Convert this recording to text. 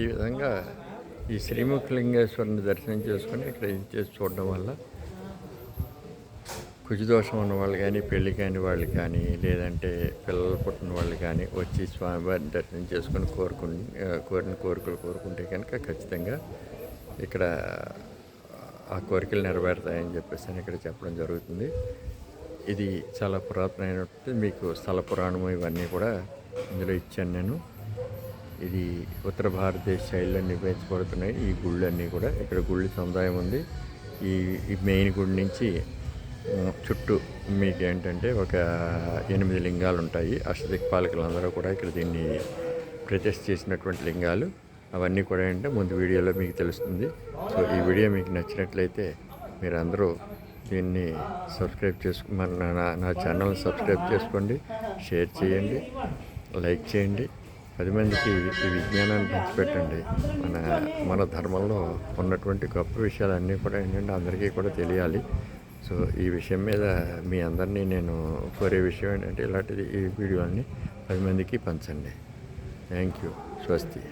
ఈ విధంగా ఈ శ్రీముఖలింగేశ్వరుని దర్శనం చేసుకొని ఇక్కడ ఇది చేసి చూడడం వల్ల కుజదోషం ఉన్న వాళ్ళు కానీ, పెళ్ళి కాని వాళ్ళు కానీ, లేదంటే పిల్లలు పుట్టిన వాళ్ళు కానీ వచ్చి స్వామివారిని దర్శనం చేసుకొని కోరిన కోరికలు కోరుకుంటే కనుక ఖచ్చితంగా ఇక్కడ ఆ కోరికలు నెరవేరుతాయని చెప్పేసి అని ఇక్కడ చెప్పడం జరుగుతుంది. ఇది చాలా పురాతనమైనటువంటి మీకు స్థల పురాణము ఇవన్నీ కూడా ఇందులో ఇచ్చాను నేను. ఇది ఉత్తర భారతదేశ శైలిలో నిర్వహించబడుతున్నాయి ఈ గుళ్ళన్నీ కూడా. ఇక్కడ గుళ్ళ సముదాయం ఉంది. ఈ మెయిన్ గుడి నుంచి చుట్టూ మీకు ఏంటంటే ఒక 8 లింగాలు ఉంటాయి. అష్టదిక్పాలకులందరూ కూడా ఇక్కడ దీన్ని ప్రతిష్ఠ చేసినటువంటి లింగాలు. అవన్నీ కూడా ఏంటంటే ముందు వీడియోలో మీకు తెలుస్తుంది. సో ఈ వీడియో మీకు నచ్చినట్లయితే మీరందరూ దీన్ని సబ్స్క్రైబ్ నా ఛానల్ని సబ్స్క్రైబ్ చేసుకోండి, షేర్ చేయండి, లైక్ చేయండి. 10 మందికి ఈ విజ్ఞానాన్ని పంచిపెట్టండి. మన ధర్మంలో ఉన్నటువంటి గొప్ప విషయాలన్నీ కూడా ఏంటంటే అందరికీ కూడా తెలియాలి. సో ఈ విషయం మీద మీ అందరినీ నేను కోరే విషయం ఏంటంటే ఇలాంటిది ఈ వీడియోని 10 మందికి పంచండి. Thank you. స్వస్తి.